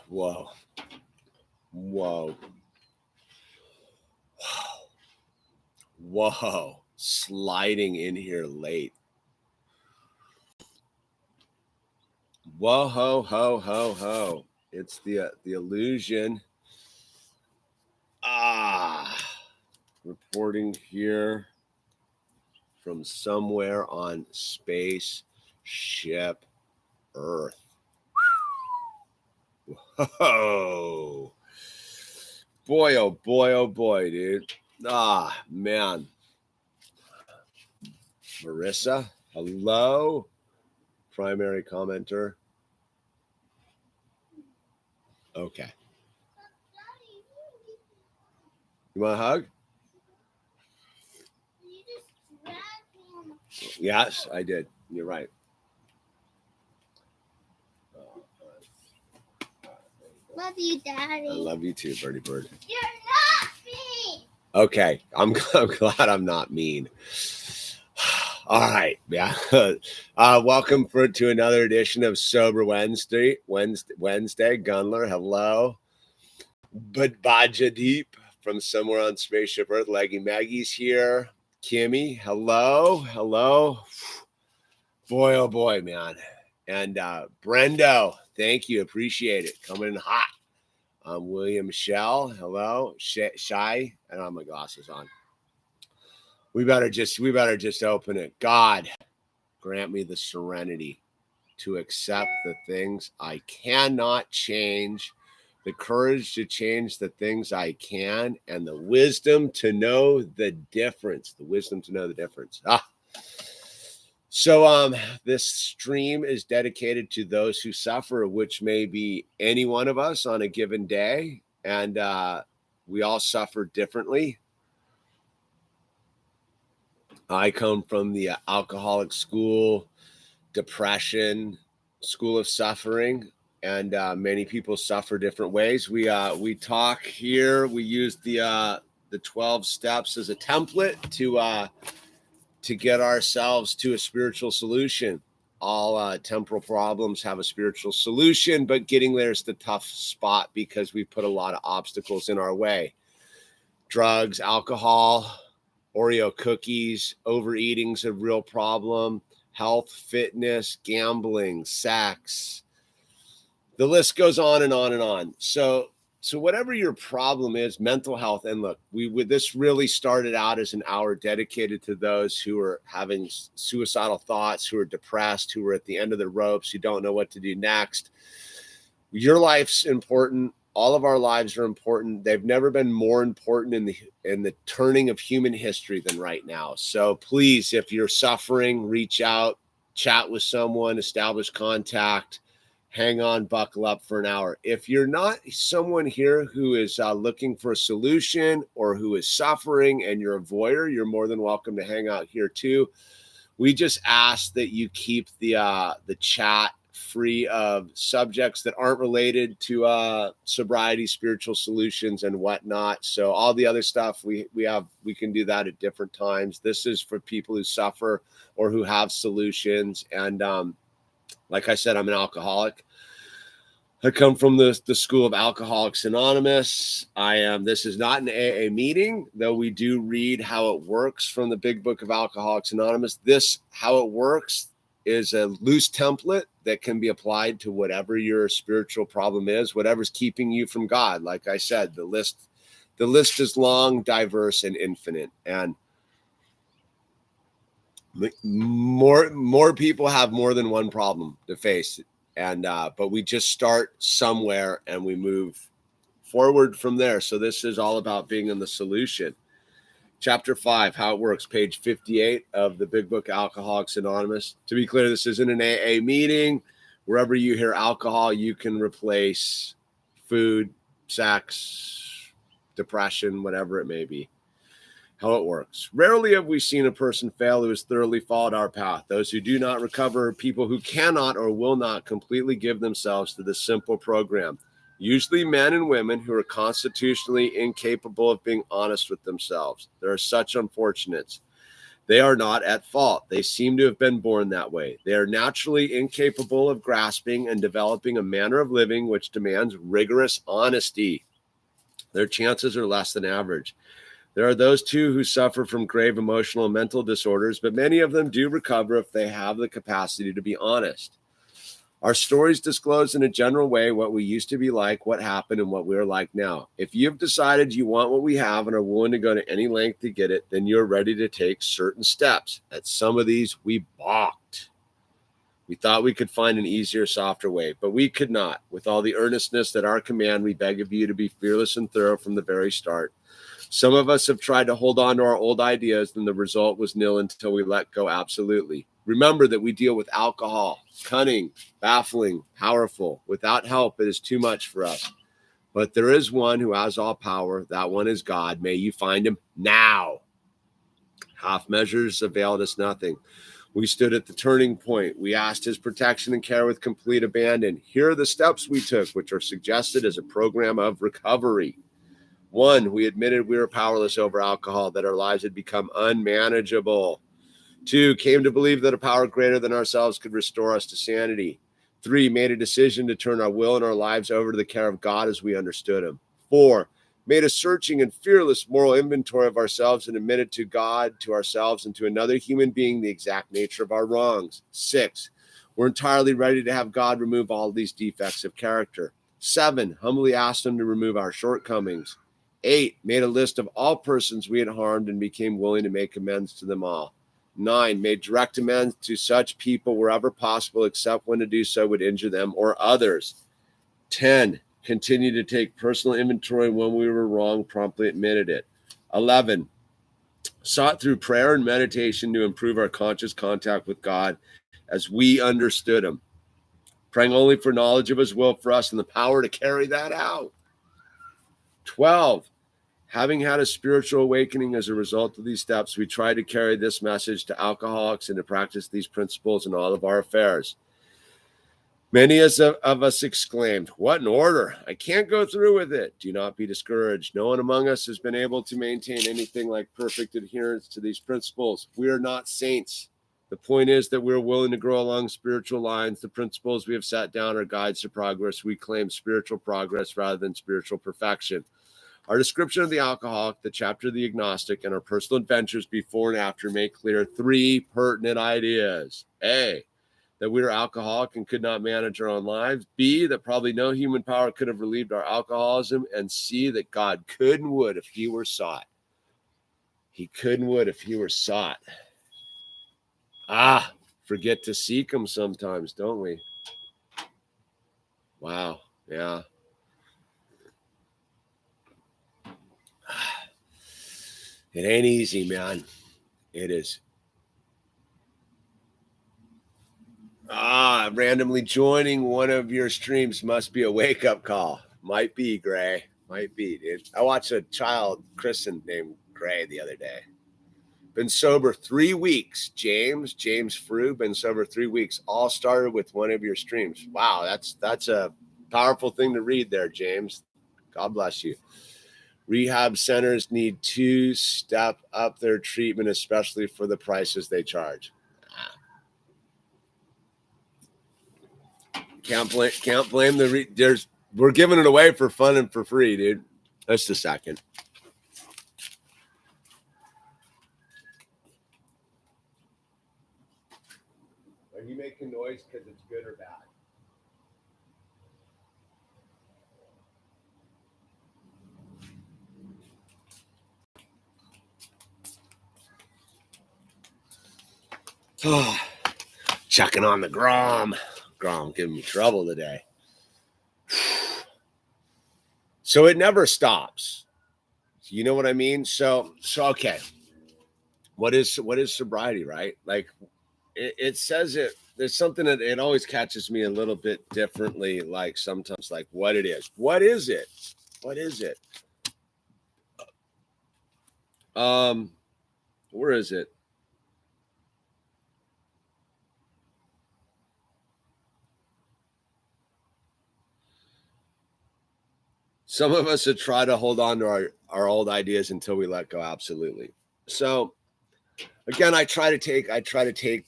Whoa. Sliding in here late. Whoa, ho. It's the illusion. Reporting here from somewhere on spaceship Earth. Whoa. Boy, oh boy, dude. Man. Marissa, hello. Primary commenter. Okay. You want a hug? You just dragged me on the floor. Yes, I did. You're right. Love you, Daddy. I love you too, Birdie Bird. You're not mean. Okay, I'm glad I'm not mean. All right, yeah. Welcome to another edition of Sober Wednesday. Gunler, hello. But Baja Deep from somewhere on Spaceship Earth. Leggy Maggie's here. Kimmy, hello. Boy, oh boy, man. And Brendo, thank you, appreciate it. Coming in hot. William Shell, hello. Shy, I don't have my glasses on. We better just open it. God, grant me the serenity to accept the things I cannot change, the courage to change the things I can, and the wisdom to know the difference. So this stream is dedicated to those who suffer, which may be any one of us on a given day, and we all suffer differently. I come from the alcoholic school, depression, school of suffering, and many people suffer different ways. We talk here. We use the 12 steps as a template to get ourselves to a spiritual solution. All temporal problems have a spiritual solution, but getting there is the tough spot because we put a lot of obstacles in our way. Drugs, alcohol, Oreo cookies, overeating's a real problem. Health, fitness, gambling, sex. The list goes on and on and on. So whatever your problem is, mental health, and look, this really started out as an hour dedicated to those who are having suicidal thoughts, who are depressed, who are at the end of the ropes, who don't know what to do next. Your life's important. All of our lives are important. They've never been more important in the turning of human history than right now. So please, if you're suffering, reach out, chat with someone, establish contact, hang on, buckle up for an hour. If you're not someone here who is looking for a solution or who is suffering and you're a voyeur, you're more than welcome to hang out here too. We just ask that you keep the chat free of subjects that aren't related to sobriety, spiritual solutions, and whatnot. So all the other stuff we can do that at different times. This is for people who suffer or who have solutions. And like I said, I'm an alcoholic. I come from the school of Alcoholics Anonymous. This is not an AA meeting, though we do read how it works from the big book of Alcoholics Anonymous. How it works is a loose template that can be applied to whatever your spiritual problem is, whatever's keeping you from God. Like I said, the list is long, diverse, and infinite. And more people have more than one problem to face. And but we just start somewhere and we move forward from there. So this is all about being in the solution. Chapter 5, how it works, page 58 of the big book Alcoholics Anonymous. To be clear, this isn't an AA meeting. Wherever you hear alcohol, you can replace food, sex, depression, whatever it may be. How it works. Rarely have we seen a person fail who has thoroughly followed our path. Those who do not recover are people who cannot or will not completely give themselves to this simple program. Usually men and women who are constitutionally incapable of being honest with themselves. There are such unfortunates. They are not at fault. They seem to have been born that way. They are naturally incapable of grasping and developing a manner of living which demands rigorous honesty. Their chances are less than average. There are those too who suffer from grave emotional and mental disorders, but many of them do recover if they have the capacity to be honest. Our stories disclose in a general way what we used to be like, what happened, and what we are like now. If you've decided you want what we have and are willing to go to any length to get it, then you're ready to take certain steps. At some of these, we balked. We thought we could find an easier, softer way, but we could not. With all the earnestness at our command, we beg of you to be fearless and thorough from the very start. Some of us have tried to hold on to our old ideas, and the result was nil until we let go absolutely. Remember that we deal with alcohol, cunning, baffling, powerful. Without help, it is too much for us. But there is one who has all power. That one is God. May you find him now. Half measures availed us nothing. We stood at the turning point. We asked his protection and care with complete abandon. Here are the steps we took, which are suggested as a program of recovery. 1, we admitted we were powerless over alcohol, that our lives had become unmanageable. 2, came to believe that a power greater than ourselves could restore us to sanity. 3, made a decision to turn our will and our lives over to the care of God as we understood him. 4, made a searching and fearless moral inventory of ourselves and admitted to God, to ourselves, and to another human being the exact nature of our wrongs. 6, we're entirely ready to have God remove all these defects of character. 7, humbly asked him to remove our shortcomings. 8, made a list of all persons we had harmed and became willing to make amends to them all. 9, made direct amends to such people wherever possible, except when to do so would injure them or others. 10, continued to take personal inventory when we were wrong, promptly admitted it. 11, sought through prayer and meditation to improve our conscious contact with God as we understood him, praying only for knowledge of his will for us and the power to carry that out. 12, having had a spiritual awakening as a result of these steps, we try to carry this message to alcoholics and to practice these principles in all of our affairs. Many of us exclaimed, "What an order! I can't go through with it." Do not be discouraged. No one among us has been able to maintain anything like perfect adherence to these principles. We are not saints. The point is that we're willing to grow along spiritual lines. The principles we have set down are guides to progress. We claim spiritual progress rather than spiritual perfection. Our description of the alcoholic, the chapter of the agnostic, and our personal adventures before and after make clear 3 pertinent ideas. A, that we were alcoholic and could not manage our own lives. B, that probably no human power could have relieved our alcoholism. And C, that God could and would if he were sought. He could and would if he were sought. Forget to seek him sometimes, don't we? Wow, yeah. It ain't easy, man. It is. Randomly joining one of your streams must be a wake-up call. Might be, Gray. Might be, dude. I watched a child christened named Gray the other day. Been sober 3 weeks. James Frew, been sober 3 weeks. All started with one of your streams. Wow, that's a powerful thing to read there, James. God bless you. Rehab centers need to step up their treatment, especially for the prices they charge. Can't blame we're giving it away for fun and for free, dude. Just a second. Are you making noise because it's good or bad? Checking on the Grom. Grom giving me trouble today. So it never stops. You know what I mean? So okay. What is sobriety, right? Like it says it. There's something that it always catches me a little bit differently. Like sometimes, like what it is. What is it? What is it? Where is it? Some of us have tried to hold on to our old ideas until we let go. Absolutely. So again, I try to take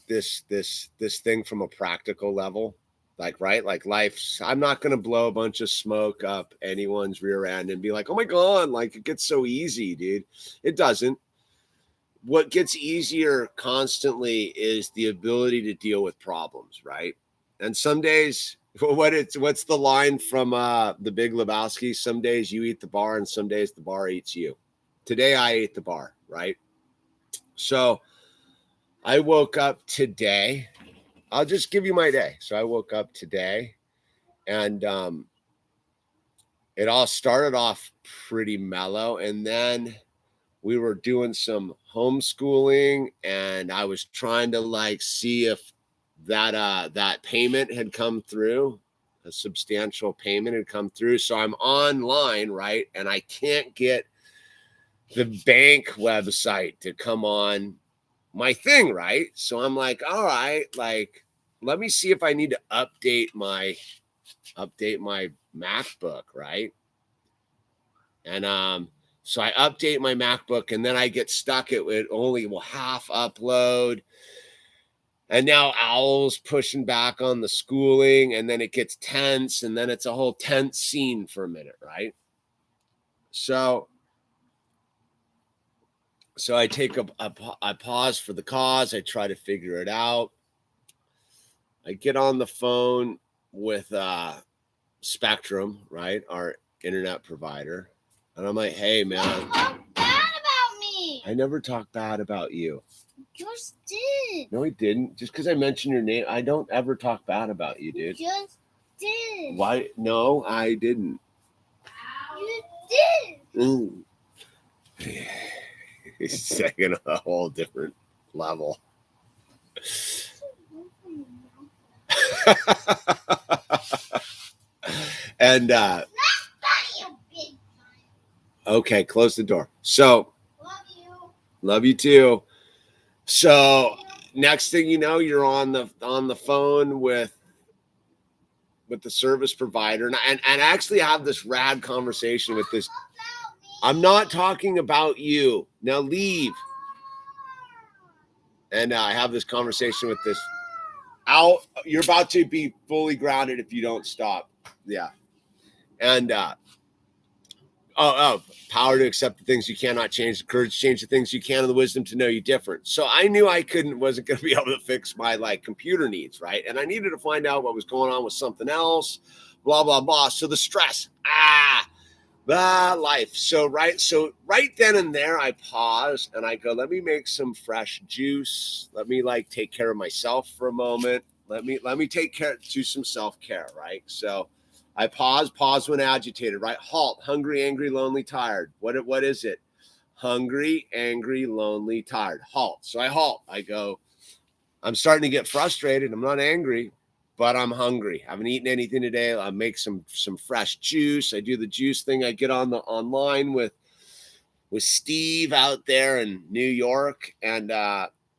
this thing from a practical level. Like, right? Like life's, I'm not going to blow a bunch of smoke up anyone's rear end and be like, oh my God, like it gets so easy, dude. It doesn't. What gets easier constantly is the ability to deal with problems, right? And some days, what's the line from the Big Lebowski? Some days you eat the bar and some days the bar eats you. Today I ate the bar, right? So I woke up today. I'll just give you my day. So I woke up today and it all started off pretty mellow. And then we were doing some homeschooling and I was trying to like see if that payment had come through, a substantial payment had come through. So I'm online, right? And I can't get the bank website to come on my thing, right? So I'm like, all right, like, let me see if I need to update my MacBook, right? And so I update my MacBook and then I get stuck. It only will half upload. And now Owl's pushing back on the schooling and then it gets tense and then it's a whole tense scene for a minute, right? So I take I pause for the cause. I try to figure it out. I get on the phone with Spectrum, right? Our internet provider. And I'm like, hey, man. Don't talk bad about me. I never talk bad about you. You just did. No, I didn't. Just because I mentioned your name, I don't ever talk bad about you, dude. You just did. Why? No, I didn't. You did. Mm. He's taking a whole different level. And okay, close the door. So love you too. So next thing you know, you're on the phone with the service provider, and I actually have this rad conversation with this. I'm not talking about you. Now leave. And I have this conversation with this. Owl, you're about to be fully grounded if you don't stop. Yeah. And power to accept the things you cannot change, the courage to change the things you can, and the wisdom to know you different. So I knew I wasn't going to be able to fix my like computer needs, right? And I needed to find out what was going on with something else, blah, blah, blah. So the stress, life. So right then and there, I pause and I go, let me make some fresh juice. Let me like take care of myself for a moment. Let me do some self-care, right? So I pause when agitated, right? Halt, hungry, angry, lonely, tired. What is it? Hungry, angry, lonely, tired. Halt. So I halt. I go, I'm starting to get frustrated. I'm not angry, but I'm hungry. I haven't eaten anything today. I make some fresh juice. I do the juice thing. I get online with Steve out there in New York. And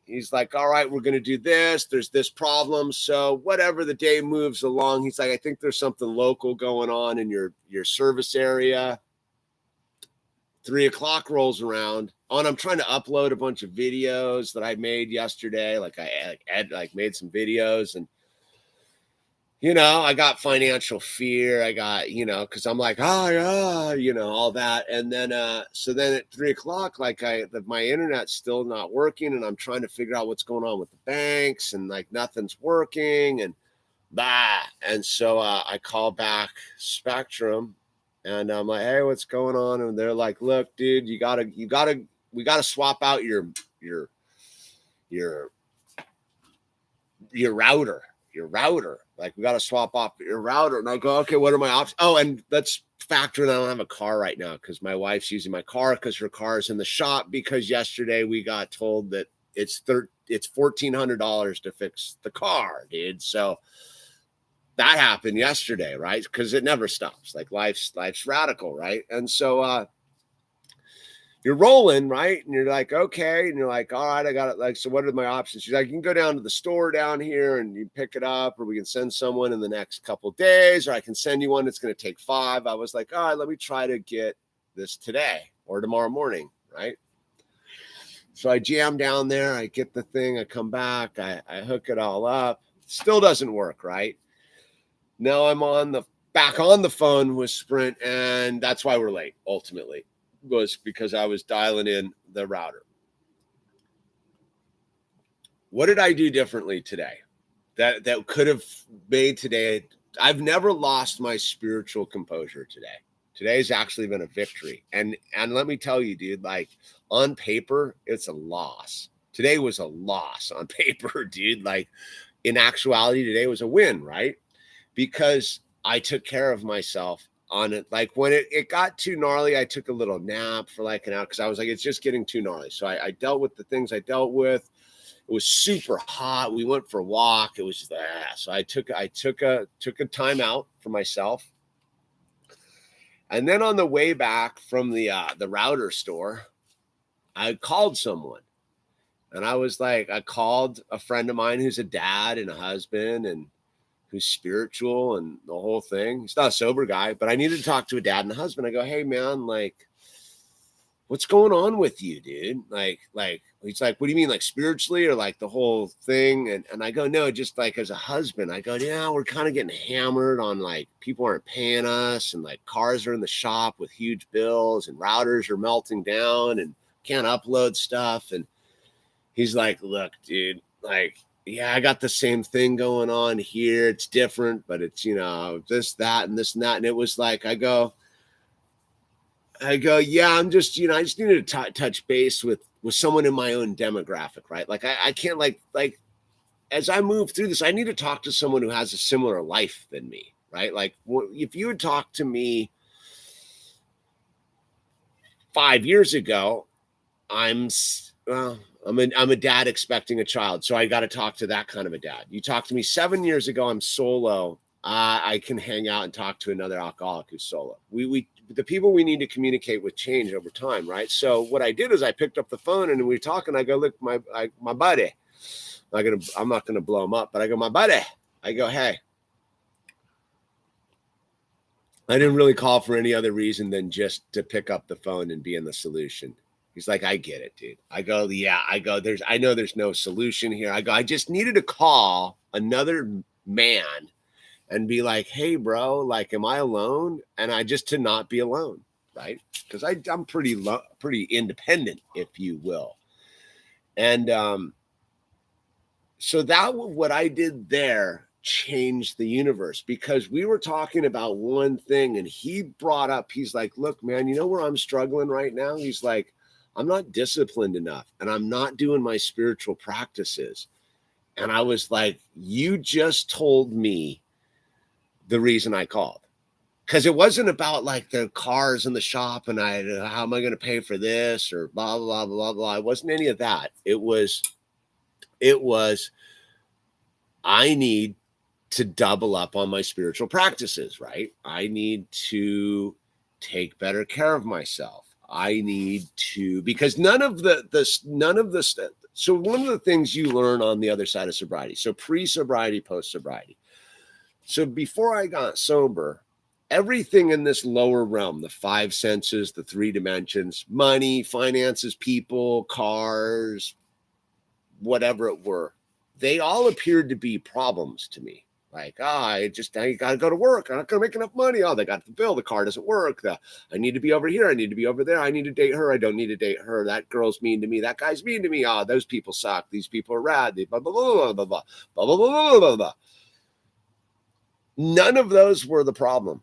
he's like, all right, we're going to do this. There's this problem. So whatever the day moves along, he's like, I think there's something local going on in your service area. 3:00 rolls around. And I'm trying to upload a bunch of videos that I made yesterday. Like I made some videos and, you know, I got financial fear. I got, you know, cause I'm like, all that. And then, so then at 3:00, like my internet's still not working and I'm trying to figure out what's going on with the banks and like nothing's working and blah. And so, I call back Spectrum and I'm like, hey, what's going on? And they're like, look, dude, we gotta swap out your router. Like we got to swap off your router. And I go, okay, what are my options? Oh, and let's factor in I don't have a car right now because my wife's using my car because her car is in the shop because yesterday we got told that it's $1,400 to fix the car, dude. So that happened yesterday, right? Because it never stops. Like life's radical, right? And so you're rolling, right? And you're like, okay. And you're like, all right, I got it. Like, so what are my options? She's like, you can go down to the store down here and you pick it up, or we can send someone in the next couple of days, or I can send you one that's going to take 5. I was like, all right, let me try to get this today or tomorrow morning, right? So I jam down there, I get the thing, I come back, I hook it all up. Still doesn't work, right? Now I'm back on the phone with Sprint, and that's why we're late, ultimately, was because I was dialing in the router. What did I do differently today that could have made today? I've never lost my spiritual composure today. Today's actually been a victory. And let me tell you, dude, like on paper, it's a loss. Today was a loss on paper, dude. Like in actuality, today was a win, right? Because I took care of myself on it. Like when it got too gnarly, I took a little nap for like an hour because I was like, it's just getting too gnarly. So I dealt with the things I dealt with. It was super hot. We went for a walk. It was just so I took a time out for myself. And then on the way back from the router store, I called someone. And I was like, I called a friend of mine who's a dad and a husband and who's spiritual and the whole thing. He's not a sober guy, but I needed to talk to a dad and a husband. I go, hey man, like, what's going on with you, dude? Like, he's like, what do you mean, like spiritually or like the whole thing? And I go, no, just like as a husband. I go, yeah, we're kind of getting hammered on like people aren't paying us and like cars are in the shop with huge bills and routers are melting down and can't upload stuff. And he's like, look, dude, like, yeah, I got the same thing going on here. It's different, but it's, you know, this, that, and this and that. And it was like, I go, yeah, I'm just, you know, I just needed to touch base with someone in my own demographic, right? Like I can't like as I move through this, I need to talk to someone who has a similar life than me, right? Like if you had talked to me 5 years ago, I'm a dad expecting a child. So I got to talk to that kind of a dad. You talk to me 7 years ago, I'm solo. I can hang out and talk to another alcoholic who's solo. The people we need to communicate with change over time, right? So what I did is I picked up the phone and we were talking. I go, look, my buddy. I'm not gonna blow him up, but I go, my buddy. I go, hey. I didn't really call for any other reason than just to pick up the phone and be in the solution. He's like, I get it, dude. I go, yeah. I go, I know there's no solution here. I go, I just needed to call another man and be like, hey, bro, like, am I alone? And I just to not be alone, right? Because I'm pretty independent, if you will. And so what I did there changed the universe because we were talking about one thing and he brought up, he's like, look, man, you know where I'm struggling right now? He's like, I'm not disciplined enough and I'm not doing my spiritual practices. And I was like, you just told me the reason I called, because it wasn't about like the cars in the shop and how am I going to pay for this or blah, blah, blah, blah. It wasn't any of that. It was, I need to double up on my spiritual practices, right? I need to take better care of myself. I need to, because none of the so one of the things you learn on the other side of sobriety, so pre-sobriety, post-sobriety. So before I got sober, everything in this lower realm, the 5 senses, the 3 dimensions, money, finances, people, cars, whatever it were, they all appeared to be problems to me. Like, I got to go to work. I'm not going to make enough money. Oh, they got the bill. The car doesn't work. I need to be over here. I need to be over there. I need to date her. I don't need to date her. That girl's mean to me. That guy's mean to me. Oh, those people suck. These people are rad. They blah, blah, blah, blah, blah, blah, blah, blah, blah, blah, blah. None of those were the problem.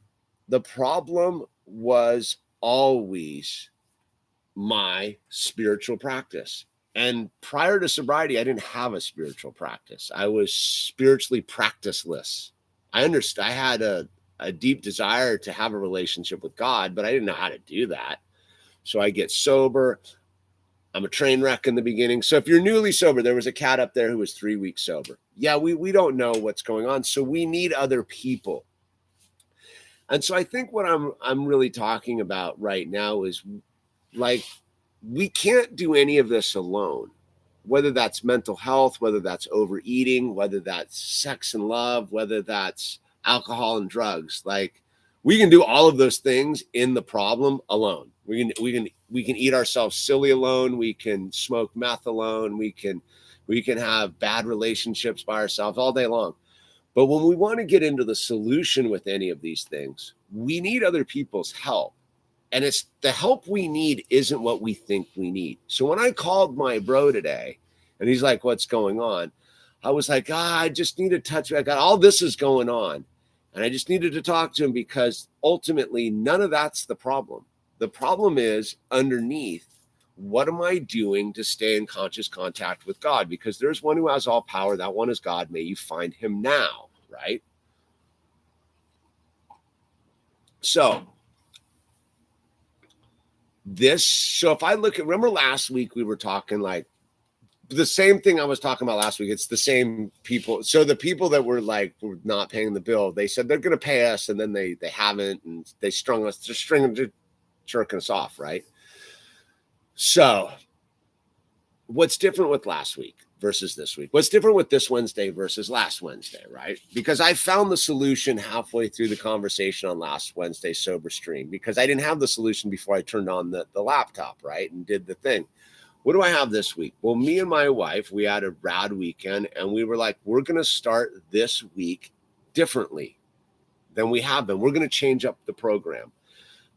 The problem was always my spiritual practice. And prior to sobriety, I didn't have a spiritual practice. I was spiritually practiceless. I understood. I had a deep desire to have a relationship with God, but I didn't know how to do that. So I get sober. I'm a train wreck in the beginning. So if you're newly sober, there was a cat up there who was 3 weeks sober. Yeah, we don't know what's going on. So we need other people. And so I think what I'm really talking about right now is like, we can't do any of this alone, whether that's mental health, whether that's overeating, whether that's sex and love, whether that's alcohol and drugs. Like, We can do all of those things in the problem alone. We can eat ourselves silly alone. We can smoke meth alone. We can have bad relationships by ourselves all day long. But when we want to get into the solution with any of these things, we need other people's help. And it's the help we need isn't what we think we need. So when I called my bro today and he's like, what's going on? I was like, I just need to touch. I got all this is going on. And I just needed to talk to him because ultimately none of that's the problem. The problem is underneath, what am I doing to stay in conscious contact with God? Because there's one who has all power. That one is God. May you find him now, right? So if I look at, remember last week we were talking like the same thing I was talking about last week. It's the same people. So the people that were not paying the bill, they said they're going to pay us, and then they haven't, and they strung us, just jerking us off, right? So what's different with last week versus this week? What's different with this Wednesday versus last Wednesday, right? Because I found the solution halfway through the conversation on last Wednesday's sober stream, because I didn't have the solution before I turned on the laptop, right, and did the thing. What do I have this week? Well, me and my wife, we had a rad weekend, and we were like, we're going to start this week differently than we have been. We're going to change up the program.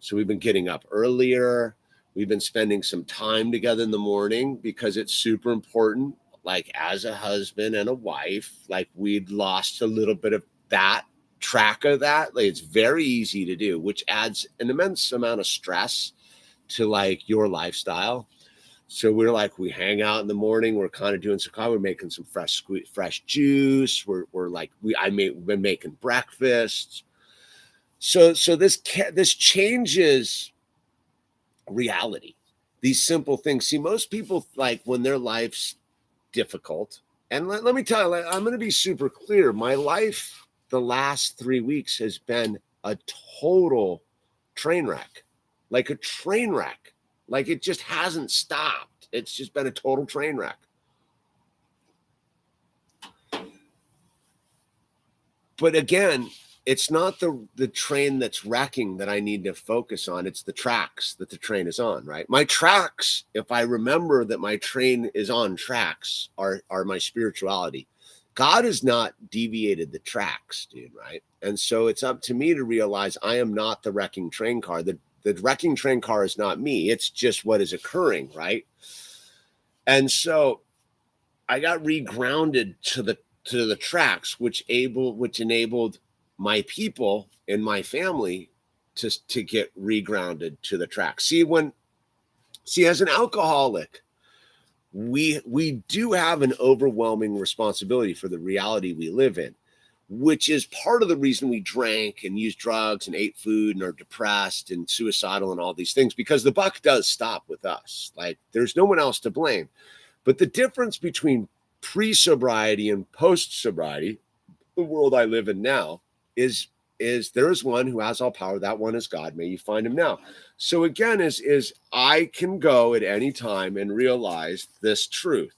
So we've been getting up earlier. We've been spending some time together in the morning because it's super important. Like as a husband and a wife, like we'd lost a little bit of that track of that. Like it's very easy to do, which adds an immense amount of stress to like your lifestyle. So we're like, we hang out in the morning. We're kind of doing some coffee. We're making some fresh juice. We're like, we've been making breakfast. So this changes reality. These simple things. See, most people like when their life's difficult. And let me tell you, I'm going to be super clear. My life the last 3 weeks has been a total train wreck, like a train wreck. Like it just hasn't stopped. It's just been a total train wreck. But again, it's not the train that's wrecking that I need to focus on. It's the tracks that the train is on, right? My tracks, if I remember that my train is on tracks, are my spirituality. God has not deviated the tracks, dude, right? And so it's up to me to realize I am not the wrecking train car. The wrecking train car is not me. It's just what is occurring, right? And so I got regrounded to the tracks, which enabled my people and my family to get regrounded to the tracks. See, as an alcoholic, we do have an overwhelming responsibility for the reality we live in, which is part of the reason we drank and used drugs and ate food and are depressed and suicidal and all these things, because the buck does stop with us. Like there's no one else to blame. But the difference between pre-sobriety and post-sobriety, the world I live in now, is there is one who has all power. That one is God. May you find him now. So again, is I can go at any time and realize this truth.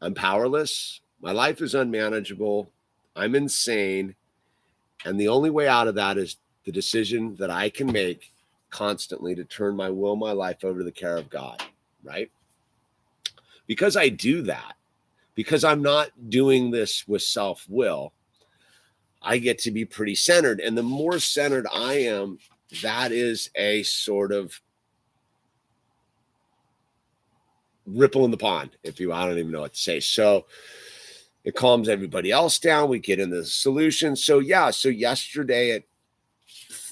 I'm powerless. My life is unmanageable. I'm insane. And the only way out of that is the decision that I can make constantly to turn my will, my life over to the care of God, right? Because I do that, because I'm not doing this with self-will, I get to be pretty centered. And the more centered I am, that is a sort of ripple in the pond, if you, I don't even know what to say. So it calms everybody else down. We get into the solution. So yesterday at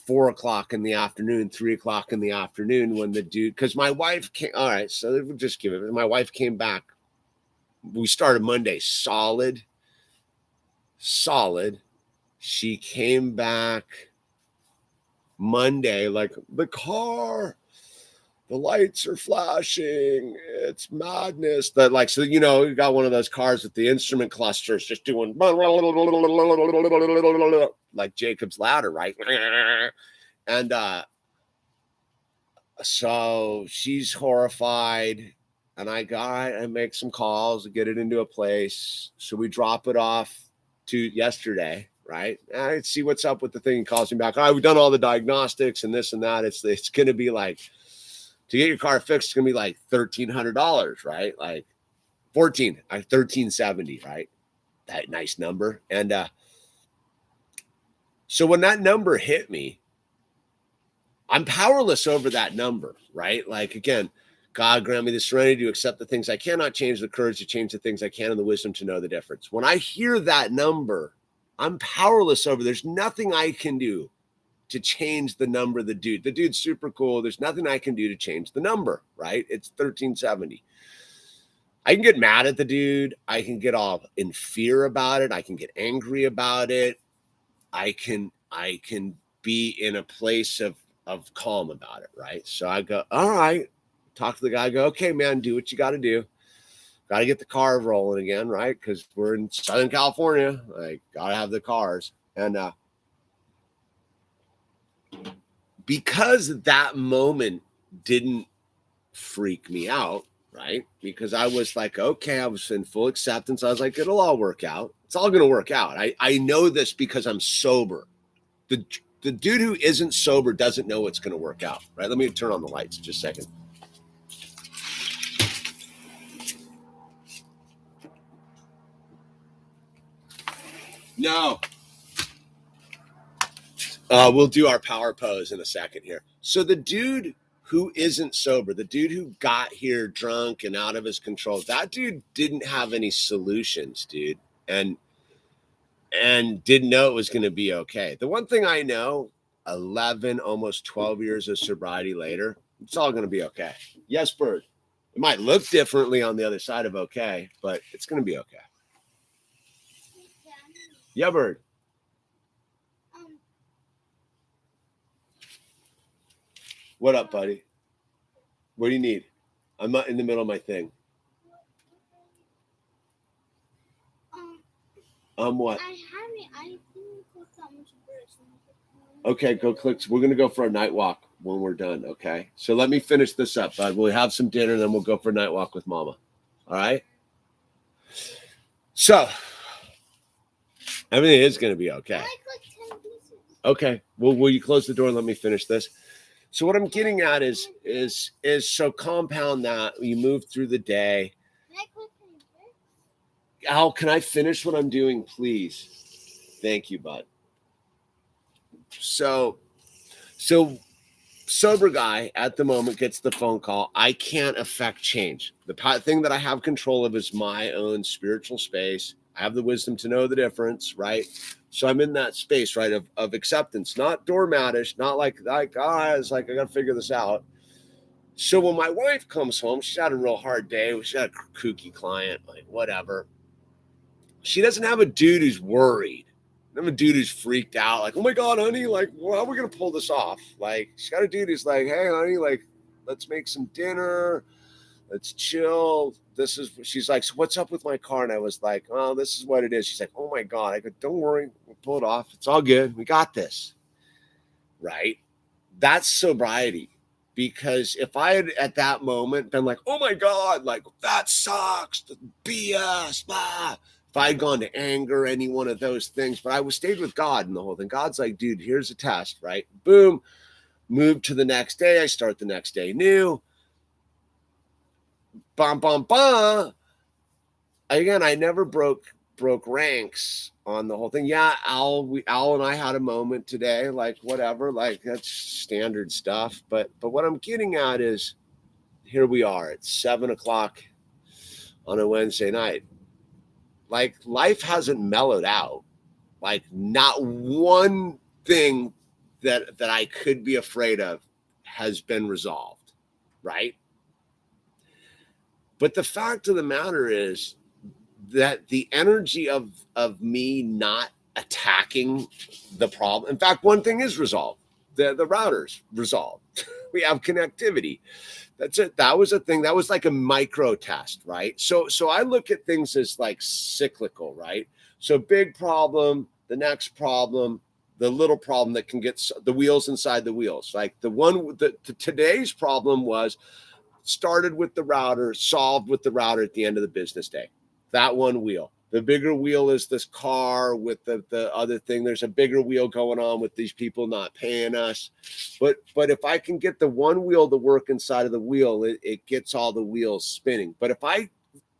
4 o'clock in the afternoon, 3 o'clock in the afternoon, when the dude, because my wife came, all right, so we'll just give it, my wife came back. We started Monday solid. She came back Monday, like the car, the lights are flashing. It's madness. That like, so, you know, you got one of those cars with the instrument clusters just doing like Jacob's ladder, right? And so she's horrified. And I make some calls to get it into a place. So we drop it off to yesterday, right? I see what's up with the thing. He calls me back. All right, we've done all the diagnostics and this and that. It's going to be like, to get your car fixed, it's going to be like $1,300, right? Like $1,370, right? That nice number. And so when that number hit me, I'm powerless over that number, right? Like, again, God grant me the serenity to accept the things I cannot change, the courage to change the things I can, and the wisdom to know the difference. When I hear that number, I'm powerless over. There's nothing I can do to change the number of the dude. The dude's super cool. There's nothing I can do to change the number, right? It's 1370. I can get mad at the dude. I can get all in fear about it. I can get angry about it. I can be in a place of calm about it, right? So I go, all right, talk to the guy, go, okay, man, do what you got to do. Got to get the car rolling again, right? Because we're in Southern California. Like, got to have the cars. And because that moment didn't freak me out, right? Because I was like, okay, I was in full acceptance. I was like, it'll all work out. It's all going to work out. I know this because I'm sober. The dude who isn't sober doesn't know it's going to work out, right? Let me turn on the lights just a second. No. We'll do our power pose in a second here. So the dude who isn't sober, the dude who got here drunk and out of his control, that dude didn't have any solutions, dude. And didn't know it was going to be okay. The one thing I know, 11, almost 12 years of sobriety later, it's all going to be okay. Yes, Bird. It might look differently on the other side of okay, but it's going to be okay. Yeah, Bird. What up, buddy? What do you need? I'm not in the middle of my thing. What? Okay, go click. We're going to go for a night walk when we're done, okay? So let me finish this up, bud. We'll have some dinner, then we'll go for a night walk with Mama. All right? So, everything is going to be okay. Okay. Well, will you close the door and let me finish this? So what I'm getting at is so compound that you move through the day. Al, can I finish what I'm doing, please? Thank you, bud. So sober guy at the moment gets the phone call. I can't affect change. The thing that I have control of is my own spiritual space. I have the wisdom to know the difference, right? So I'm in that space, right, of acceptance, not doormatish, not like it's like I got to figure this out. So when my wife comes home, she's had a real hard day. She had a kooky client, like whatever. She doesn't have a dude who's worried. I have a dude who's freaked out, like, oh my God, honey, like, well, how are we going to pull this off? Like, she's got a dude who's like, hey, honey, like, let's make some dinner. Let's chill. She's like, so what's up with my car? And I was like, oh, this is what it is. She's like, oh my God. I go, don't worry. We'll pull it off. It's all good. We got this. Right? That's sobriety. Because if I had at that moment been like, oh my God, like, that sucks. The BS. Blah. If I had gone to anger, any one of those things, but I stayed with God in the whole thing. God's like, dude, here's a test, right? Boom. Move to the next day. I start the next day new. Bum, bum, bum. Again, I never broke ranks on the whole thing. Yeah, Al and I had a moment today, like whatever, like that's standard stuff. But what I'm getting at is, here we are at 7:00 on a Wednesday night. Like, life hasn't mellowed out. Like, not one thing that I could be afraid of has been resolved, right? But the fact of the matter is that the energy of me not attacking the problem. In fact, one thing is resolved. The router's resolved. We have connectivity. That's it. That was a thing. That was like a micro test, right? So I look at things as like cyclical, right? So big problem, the next problem, the little problem that can get the wheels inside the wheels. Like today's problem was started with the router, solved with the router at the end of the business day. That one wheel. The bigger wheel is this car with the other thing. There's a bigger wheel going on with these people not paying us. But if I can get the one wheel to work inside of the wheel, it gets all the wheels spinning. But if I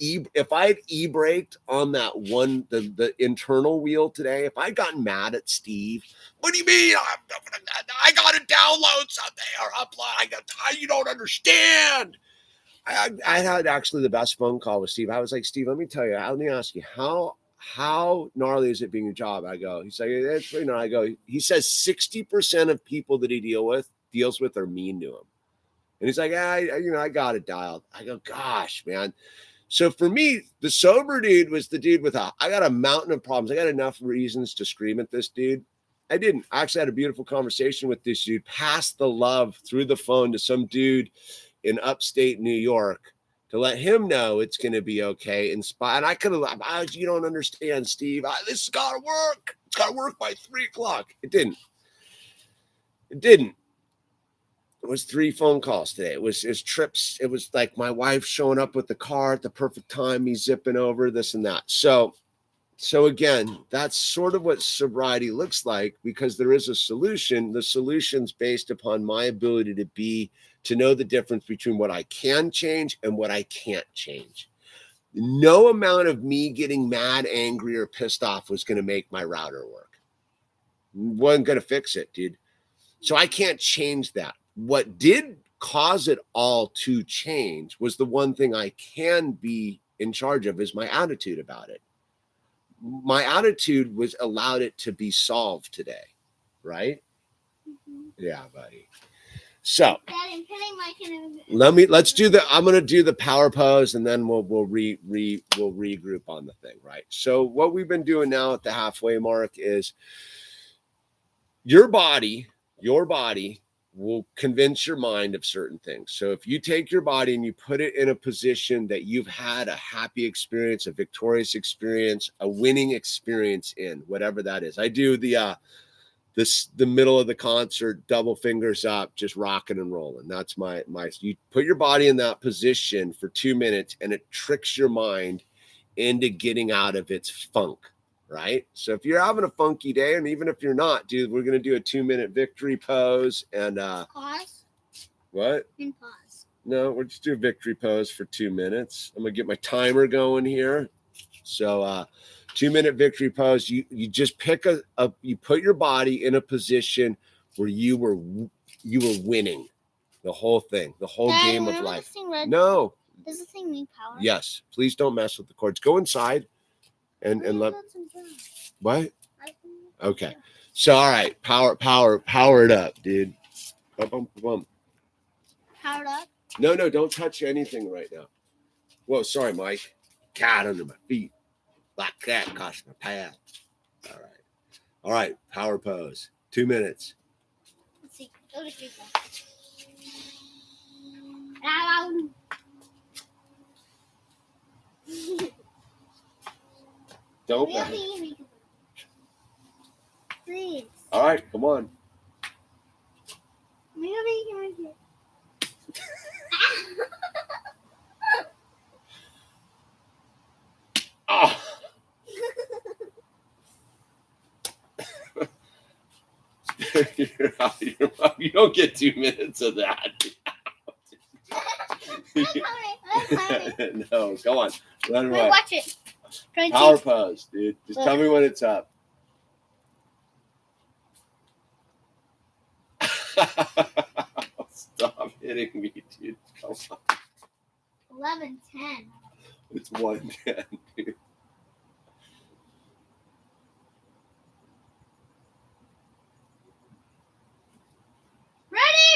had e-braked on that one, the internal wheel today, if I gotten mad at Steve, what do you mean? I got to download something or upload. You don't understand. I had actually the best phone call with Steve. I was like, Steve, let me ask you, how gnarly is it being your job? I go, he's like, it's pretty gnarly. I go, he says 60% of people that he deals with are mean to him. And he's like, I got it dialed. I go, gosh, man. So for me, the sober dude was the dude I got a mountain of problems. I got enough reasons to scream at this dude. I didn't. I actually had a beautiful conversation with this dude, passed the love through the phone to some dude in upstate New York to let him know it's going to be okay. And I could have, you don't understand, Steve. This has got to work. It's got to work by 3:00. It didn't. It was 3 phone calls today. It was trips. It was like my wife showing up with the car at the perfect time, me zipping over, this and that. So again, that's sort of what sobriety looks like, because there is a solution. The solution's based upon my ability to know the difference between what I can change and what I can't change. No amount of me getting mad, angry, or pissed off was going to make my router work. Wasn't going to fix it, dude. So I can't change that. What did cause it all to change was the one thing I can be in charge of is my attitude about it. My attitude allowed it to be solved today, right? Mm-hmm. Yeah, buddy. So let's do I'm going to do the power pose, and then we'll regroup on the thing, right? So what we've been doing now at the halfway mark is your body will convince your mind of certain things. So if you take your body and you put it in a position that you've had a happy experience, a victorious experience, a winning experience in, whatever that is. I do the middle of the concert, double fingers up, just rocking and rolling. That's my you put your body in that position for 2 minutes, and it tricks your mind into getting out of its funk. Right? So if you're having a funky day, and even if you're not, dude, we're going to do a 2-minute victory pose and pause. What? And pause. No, we'll just do a victory pose for 2 minutes. I'm going to get my timer going here. So 2-minute victory pose. You just pick you put your body in a position where you were winning the whole thing, the whole Dad, game of life. No. Does the thing need power? Yes. Please don't mess with the cords. Go inside. And let what? Okay. So all right, power it up, dude. Bum. Powered up? No, don't touch anything right now. Whoa, sorry, Mike. Cat under my feet. Like that cost my pal. All right, power pose. 2 minutes. Let's see. Go to 3. Don't. Please. All right, come on. Oh. You don't get 2 minutes of that. No, come on. Run away. Watch it. Power pose, dude. Just tell me when it's up. Stop hitting me, dude. Come on. 11:10. It's 1:10, dude. Ready.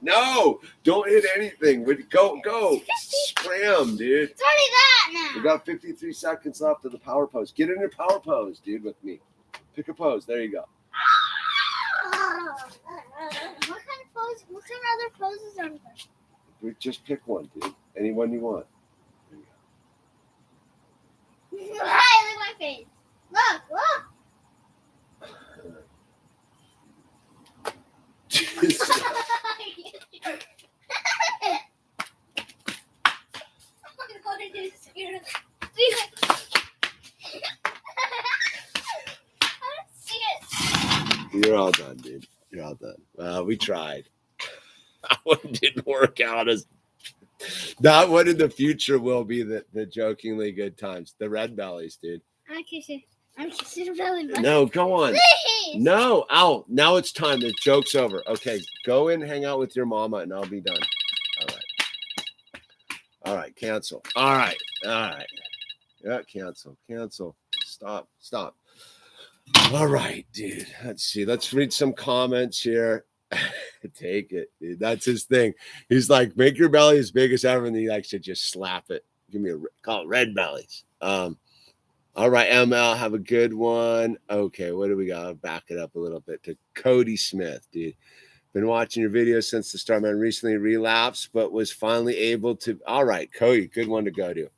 No, don't hit anything. Go. Scram, dude. It's already that now. We got 53 seconds left of the power pose. Get in your power pose, dude, with me. Pick a pose. There you go. What kind of other poses are there? Just pick one, dude. Any one you want. There you go. Hi, look at my face. Look. I'm going to do so. You're all done, dude. You're all done. Well, we tried. That one didn't work out as. That one in the future will be the jokingly good times. The red bellies, dude. I'm kissing the belly button. No, go on. Please. No, Owl. Now it's time. The joke's over. Okay, go in, hang out with your mama, and I'll be done. All right. All right, cancel. All right. Yeah, cancel. Stop. All right, dude. Let's see. Let's read some comments here. Take it, dude. That's his thing. He's like, make your belly as big as ever, and he likes to just slap it. Give me call it red bellies. All right, ML, have a good one. Okay, what do we got? I'll back it up a little bit to Cody Smith, dude. Been watching your videos since the start, man. Recently relapsed, but was finally able to. All right, Cody, good one to go to.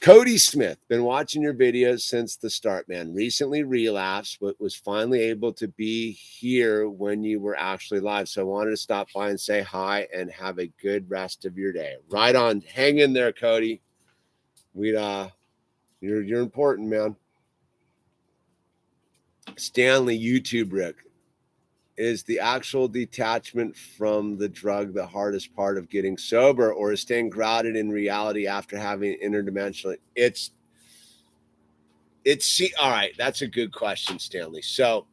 Cody Smith, been watching your videos since the start, man. Recently relapsed, but was finally able to be here when you were actually live. So I wanted to stop by and say hi and have a good rest of your day. Right on. Hang in there, Cody. You're important, man. Stanley, YouTube Rick. Is the actual detachment from the drug the hardest part of getting sober, or is staying grounded in reality after having interdimensional? All right. That's a good question, Stanley. So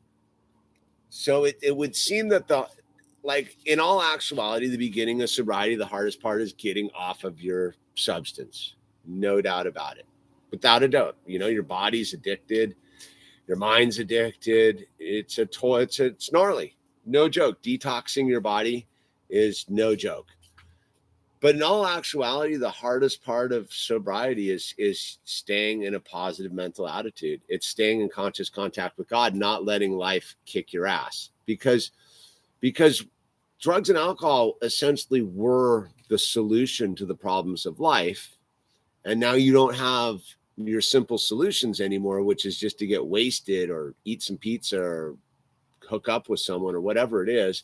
it would seem that in all actuality, the beginning of sobriety, the hardest part is getting off of your substance. No doubt about it. Without a doubt, your body's addicted. Your mind's addicted. It's gnarly. No joke. Detoxing your body is no joke. But in all actuality, the hardest part of sobriety is staying in a positive mental attitude. It's staying in conscious contact with God, not letting life kick your ass. Because drugs and alcohol essentially were the solution to the problems of life. And now you don't have your simple solutions anymore, which is just to get wasted or eat some pizza or hook up with someone or whatever it is.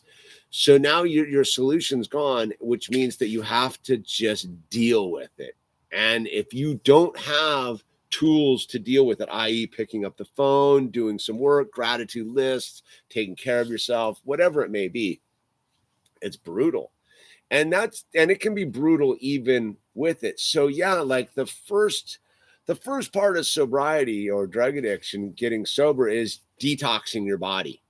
So now your solution's gone, which means that you have to just deal with it. And if you don't have tools to deal with it, i.e. picking up the phone, doing some work, gratitude lists, taking care of yourself, whatever it may be, it's brutal. And it can be brutal even with it. So yeah, like the first part of sobriety or drug addiction, getting sober, is detoxing your body.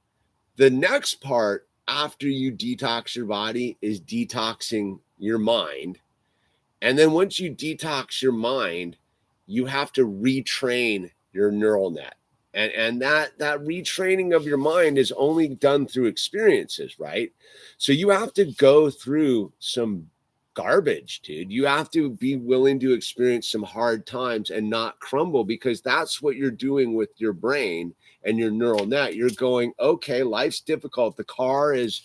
The next part after you detox your body is detoxing your mind. And then once you detox your mind, you have to retrain your neural net. And that retraining of your mind is only done through experiences, right? So you have to go through some garbage, dude. You have to be willing to experience some hard times and not crumble, because that's what you're doing with your brain and your neural net. You're going, okay, life's difficult. The car is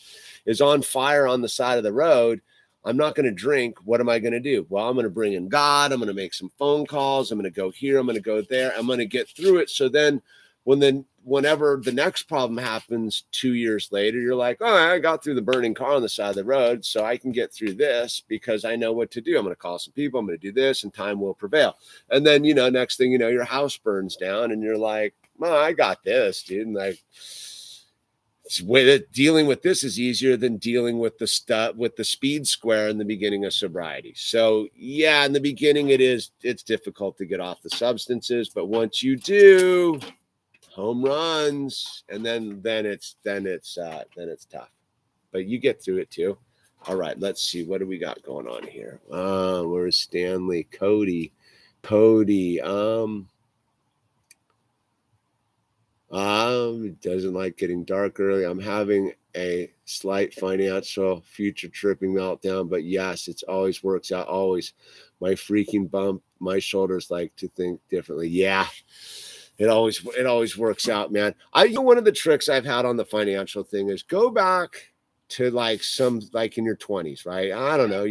on fire on the side of the road. I'm not going to drink. What am I going to do? Well, I'm going to bring in God. I'm going to make some phone calls. I'm going to go here. I'm going to go there. I'm going to get through it. So then whenever the next problem happens 2 years later, you're like, oh, I got through the burning car on the side of the road, so I can get through this because I know what to do. I'm going to call some people. I'm going to do this, and time will prevail. And then, next thing you know, your house burns down, and you're like, oh, I got this, dude. And like, dealing with this is easier than dealing with the speed square in the beginning of sobriety. So yeah, in the beginning it's difficult to get off the substances, but once you do, home runs, and then it's tough, but you get through it too. All right, let's see, what do we got going on here? Where's Stanley? Cody. It doesn't like getting dark early. I'm having a slight financial future tripping meltdown, but yes, it always works out. Always. My freaking bump, my shoulders like to think differently. Yeah, it always works out, man. One of the tricks I've had on the financial thing is go back to like in your 20s, right? I don't know.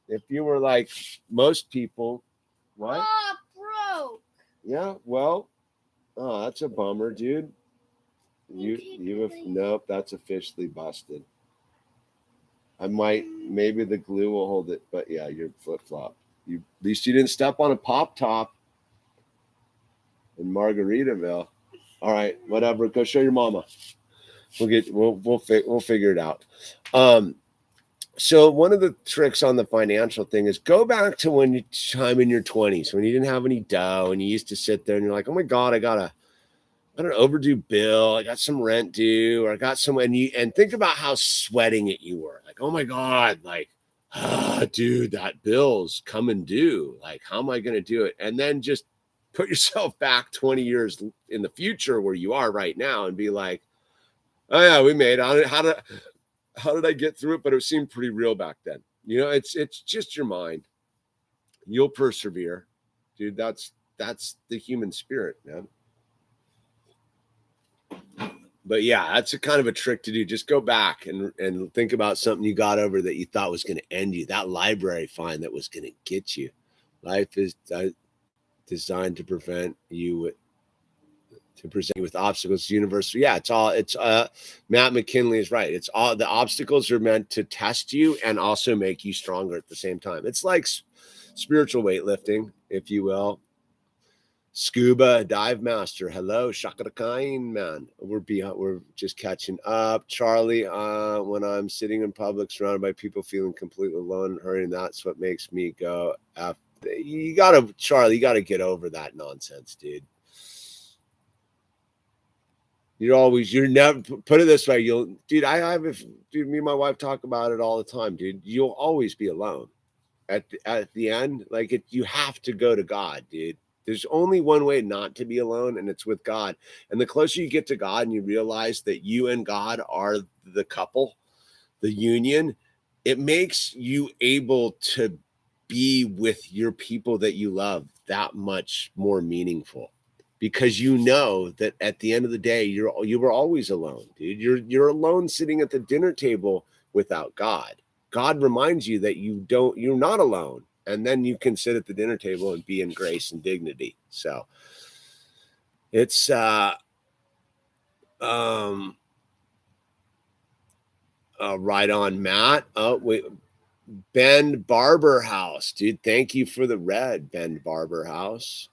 If you were like most people, what? Oh, broke. Yeah, well, oh, that's a bummer, dude. Nope, that's officially busted. Maybe the glue will hold it, but yeah, you're flip-flop. At least you didn't step on a pop top in Margaritaville. All right, whatever. Go show your mama. We'll figure it out. So one of the tricks on the financial thing is go back to time in your 20s when you didn't have any dough and you used to sit there and you're like, oh my God, I got an overdue bill. I got some rent due, or I got some, and think about how sweating it you were. Like, oh my God, like, dude, that bill's coming due. Like, how am I going to do it? And then just put yourself back 20 years in the future where you are right now and be like, oh yeah, we made it. How did I get through it? But it seemed pretty real back then. You know, it's just your mind. You'll persevere, dude. That's the human spirit, man. But yeah, that's a kind of a trick to do. Just go back and think about something you got over that you thought was going to end you. That library fine that was going to get you. Life is designed to present you with obstacles. Universal. Yeah, it's Matt McKinley is right. It's all the obstacles are meant to test you and also make you stronger at the same time. It's like spiritual weightlifting, if you will. Scuba dive master. Hello, Shakarakai, man. We're just catching up. Charlie, when I'm sitting in public surrounded by people feeling completely alone and hurting, that's what makes me go, Charlie, you gotta get over that nonsense, dude. You're never, put it this way, me and my wife talk about it all the time, dude. You'll always be alone. At the end, like you have to go to God, dude. There's only one way not to be alone, and it's with God. And the closer you get to God and you realize that you and God are the couple, the union, it makes you able to be with your people that you love that much more meaningful, because you know that at the end of the day, you were always alone, dude. You're alone sitting at the dinner table without God. God reminds you that you're not alone. And then you can sit at the dinner table and be in grace and dignity. So it's right on, Matt. Ben Barber House, dude. Thank you for the red, Ben Barber House.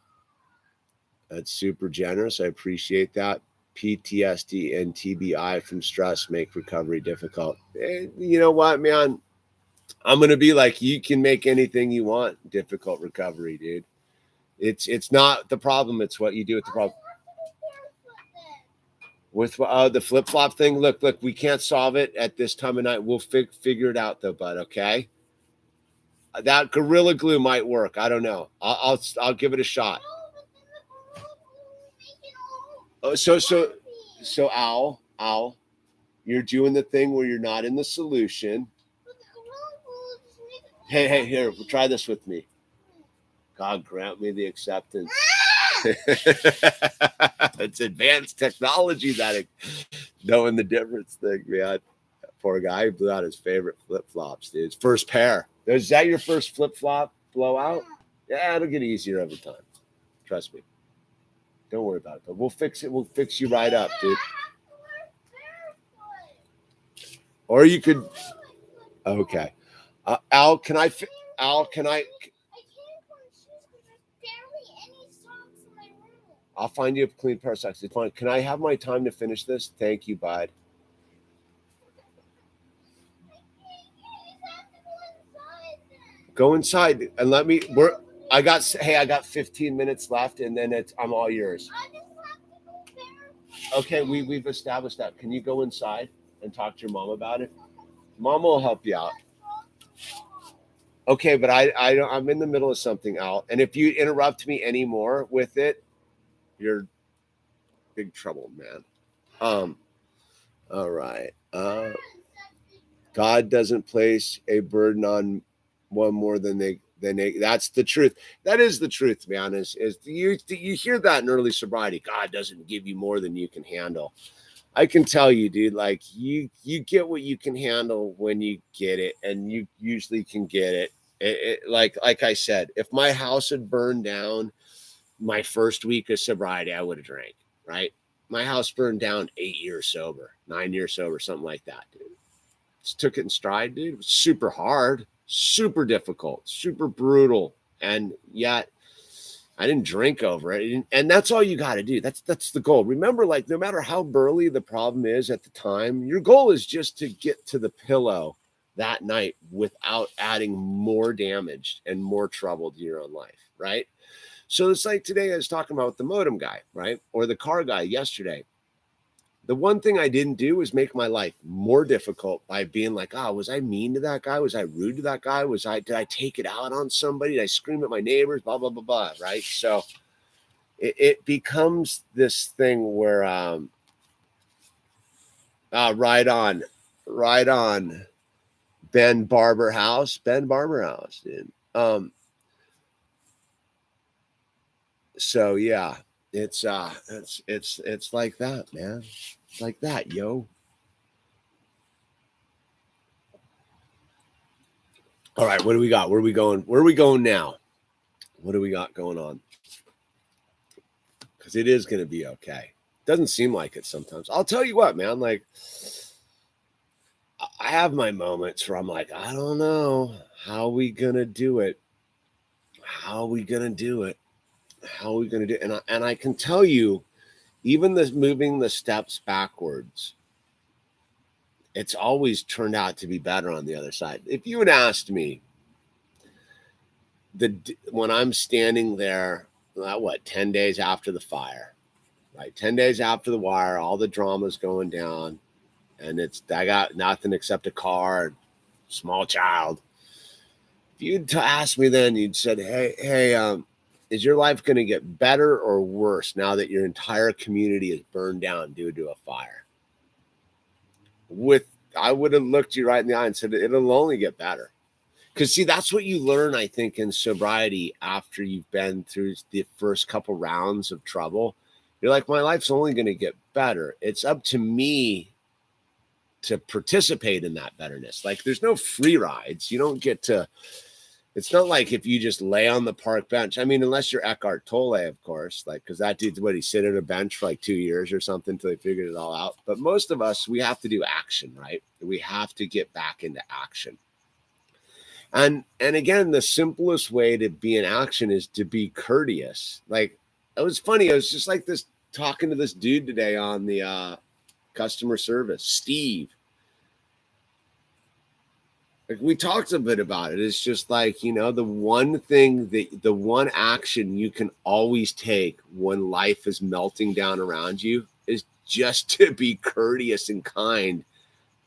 That's super generous. I appreciate that. PTSD and TBI from stress make recovery difficult. And you know what, man? I'm going to be like, you can make anything you want difficult recovery, dude. It's not the problem. It's what you do with the problem. With the flip-flop thing, look, we can't solve it at this time of night. We'll figure it out, though, bud, okay? That Gorilla Glue might work. I don't know. I'll give it a shot. Oh, so Owl, you're doing the thing where you're not in the solution. Hey, here, we'll try this with me. God grant me the acceptance. It's advanced technology knowing the difference thing, man. Poor guy blew out his favorite flip-flops, dude. His first pair. Is that your first flip-flop blowout? Yeah, it'll get easier over time. Trust me. Don't worry about it, but we'll fix it. We'll fix you right up, dude. Or you could. Okay. Al, can I? I'll find you a clean pair of socks. It's fine. Can I have my time to finish this? Thank you, bud. Go inside and let me. I got 15 minutes left, and then I'm all yours. Okay, we've established that. Can you go inside and talk to your mom about it? Mom will help you out. Okay, but I'm in the middle of something, Al. And if you interrupt me anymore with it, you're big trouble, man. All right. God doesn't place a burden on one more than they. That's the truth. That is the truth, man. Is you hear that in early sobriety? God doesn't give you more than you can handle. I can tell you, dude, like you get what you can handle when you get it, and you usually can get it. Like I said, if my house had burned down my first week of sobriety, I would have drank, right? My house burned down 8 years sober, 9 years sober, something like that, dude. Just took it in stride, dude. It was super hard, super difficult, super brutal. And yet I didn't drink over it. And that's all you got to do. That's the goal. Remember, like, no matter how burly the problem is at the time, your goal is just to get to the pillow that night without adding more damage and more trouble to your own life, right? So it's like today I was talking about the modem guy, right? Or the car guy yesterday. The one thing I didn't do was make my life more difficult by being like, was I mean to that guy? Was I rude to that guy? Did I take it out on somebody? Did I scream at my neighbors? Blah, blah, blah, blah, right? So it becomes this thing where, right on, Ben Barber House, dude. So yeah, it's like that, man. It's like that, yo. All right, what do we got? Where are we going? Where are we going now? What do we got going on? Because it is going to be okay. Doesn't seem like it sometimes. I'll tell you what, man. Like, I have my moments where I'm like, I don't know. How are we going to do it? How are we going to do it? How are we going to do it? And I can tell you, even this moving the steps backwards, it's always turned out to be better on the other side. If you had asked me when I'm standing there, 10 days after the fire, right? 10 days after the wire, all the drama's going down, and I got nothing except a car, small child. If you'd asked me then, you'd said, hey, is your life going to get better or worse now that your entire community is burned down due to a fire? I would have looked you right in the eye and said, it'll only get better. Because, see, that's what you learn, I think, in sobriety after you've been through the first couple rounds of trouble. You're like, my life's only going to get better. It's up to me to participate in that betterness. Like, there's no free rides. You don't get to. It's not like if you just lay on the park bench. I mean, unless you're Eckhart Tolle, of course, like, because that dude, he sit at a bench for like 2 years or something until he figured it all out. But most of us, we have to do action, right? We have to get back into action. And again, the simplest way to be in action is to be courteous. Like, it was funny. I was just like this talking to this dude today on the customer service, Steve. Like, we talked a bit about it. It's just like, the one action you can always take when life is melting down around you is just to be courteous and kind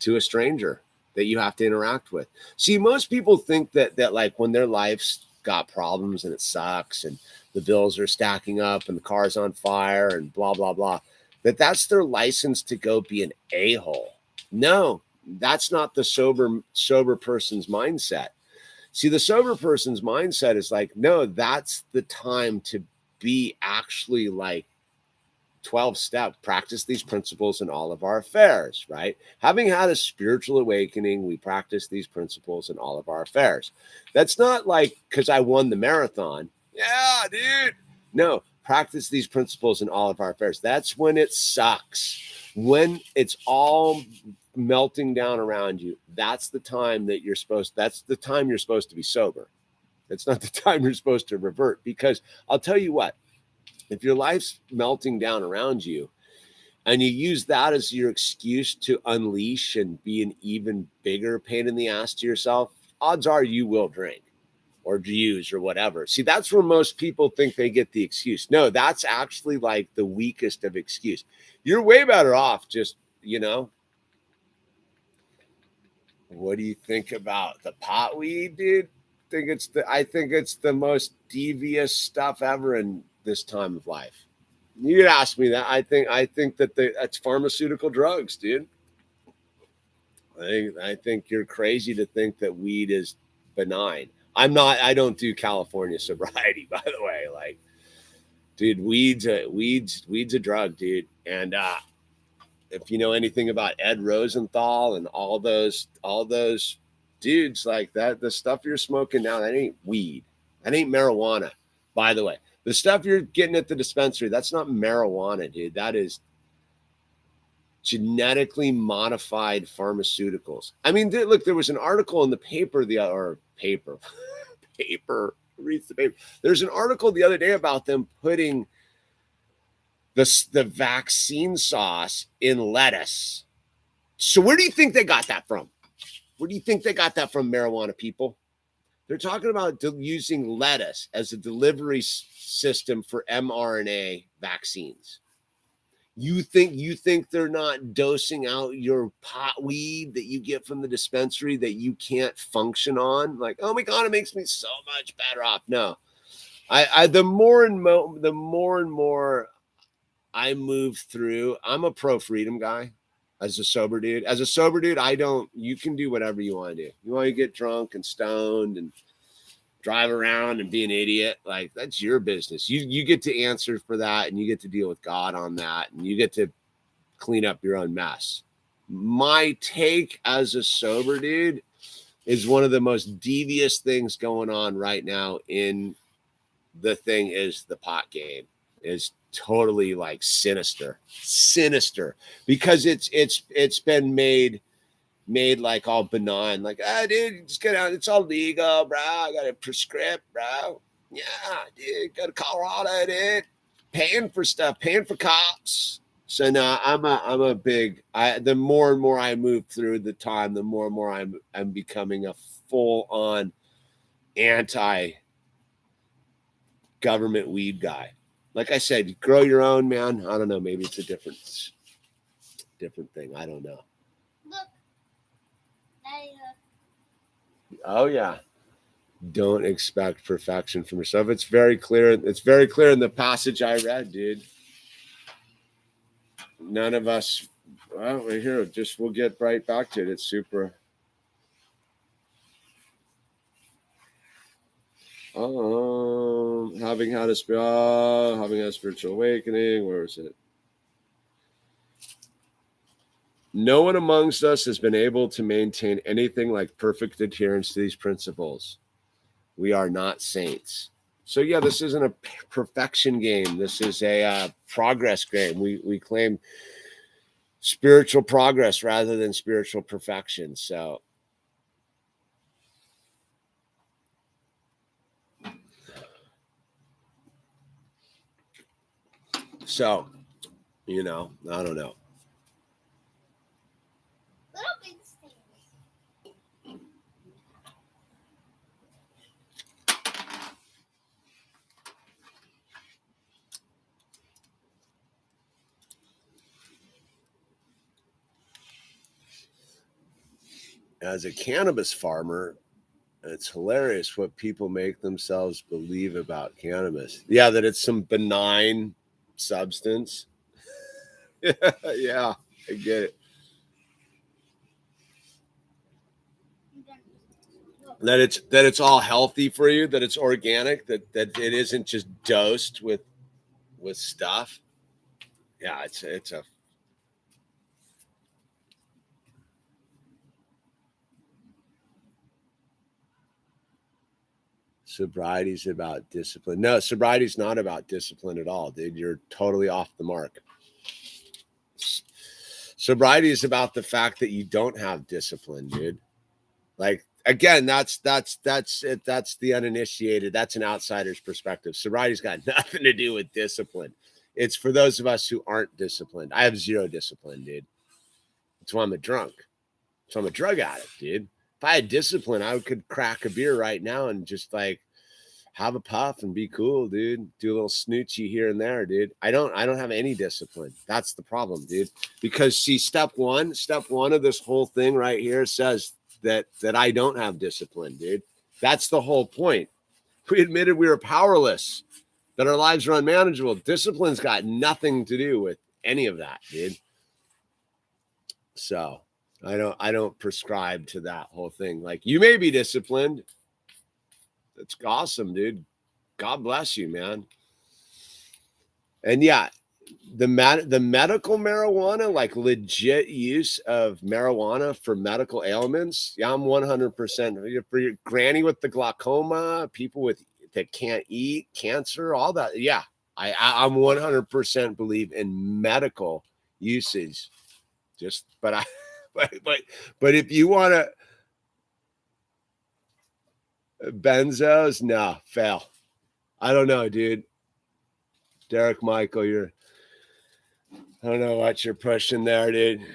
to a stranger that you have to interact with. See, most people think that like when their life's got problems and it sucks and the bills are stacking up and the car's on fire and blah, blah, blah, that's their license to go be an a-hole. No, that's not the sober person's mindset. See, the sober person's mindset is like, no, that's the time to be actually like 12 step, practice these principles in all of our affairs, right? Having had a spiritual awakening, we practice these principles in all of our affairs. That's not like because I won the marathon. Yeah, dude. No, practice these principles in all of our affairs. That's when it sucks. When it's all melting down around you, that's the time that that's the time you're supposed to be sober. It's not the time you're supposed to revert, because I'll tell you what, if your life's melting down around you and you use that as your excuse to unleash and be an even bigger pain in the ass to yourself, odds are you will drink or use or whatever. See, that's where most people think they get the excuse. No, that's actually like the weakest of excuse. You're way better off just, what do you think about the pot weed, dude? I think it's the most devious stuff ever in this time of life. You'd ask me that. I think that that's pharmaceutical drugs, dude. I think you're crazy to think that weed is benign. I don't do California sobriety, by the way. Like, dude, weed's a drug, dude. And if you know anything about Ed Rosenthal and all those dudes like that, the stuff you're smoking now, that ain't weed. That ain't marijuana, by the way. The stuff you're getting at the dispensary, that's not marijuana, dude. That is genetically modified pharmaceuticals. I mean, look, there was an article in the paper, paper, reads the paper. There's an article the other day about them putting the vaccine sauce in lettuce. So where do you think they got that from? Where do you think they got that from, marijuana people? They're talking about using lettuce as a delivery system for mRNA vaccines. You think they're not dosing out your pot weed that you get from the dispensary that you can't function on? Like, oh my God, it makes me so much better off. No, the more and more I move through, I'm a pro freedom guy. As a sober dude, you can do whatever you want to do. You want to get drunk and stoned and drive around and be an idiot, like that's your business. You get to answer for that, and you get to deal with God on that, and you get to clean up your own mess. My take as a sober dude is one of the most devious things going on right now in the thing is the pot game is totally like sinister because it's been made like all benign, like, dude, just get out, it's all legal, bro. I got a prescript, bro. Yeah, dude, go to Colorado, dude. Paying for stuff, paying for cops. So now I'm a big. The more and more I move through the time, the more and more I'm becoming a full on anti-government weed guy. Like I said, you grow your own, man. I don't know. Maybe it's a different thing. I don't know. Look. Oh yeah. Don't expect perfection from yourself. It's very clear. It's very clear in the passage I read, dude. None of us. Well, we're here. We'll get right back to it. It's super. Having had a spiritual awakening. Where is it? No one amongst us has been able to maintain anything like perfect adherence to these principles. We are not saints. So yeah, this isn't a perfection game. This is a progress game. We claim spiritual progress rather than spiritual perfection. So I don't know. As a cannabis farmer, it's hilarious what people make themselves believe about cannabis. Yeah, that it's some benign substance. Yeah, I get it. That it's all healthy for you, that it's organic, that it isn't just dosed with stuff. Yeah, it's a sobriety's about discipline. No, sobriety's not about discipline at all, dude. You're totally off the mark. Sobriety is about the fact that you don't have discipline, dude. Like, again, that's it. That's the uninitiated. That's an outsider's perspective. Sobriety's got nothing to do with discipline. It's for those of us who aren't disciplined. I have zero discipline, dude. That's why I'm a drunk. So I'm a drug addict, dude. If I had discipline, I could crack a beer right now and just like have a puff and be cool, dude. Do a little snoochie here and there, dude. I don't have any discipline. That's the problem, dude. Because see, step one of this whole thing right here says that I don't have discipline, dude. That's the whole point. We admitted we were powerless, that our lives are unmanageable. Discipline's got nothing to do with any of that, dude. So I don't prescribe to that whole thing. Like, you may be disciplined. That's awesome, dude. God bless you, man. And yeah, the medical marijuana, like legit use of marijuana for medical ailments. Yeah, I'm 100% for your granny with the glaucoma, people that can't eat, cancer, all that. Yeah, I'm 100% believe in medical usage. But if you want to, Benzos? No, fail. I don't know, dude. Derek Michael, I don't know what you're pushing there, dude.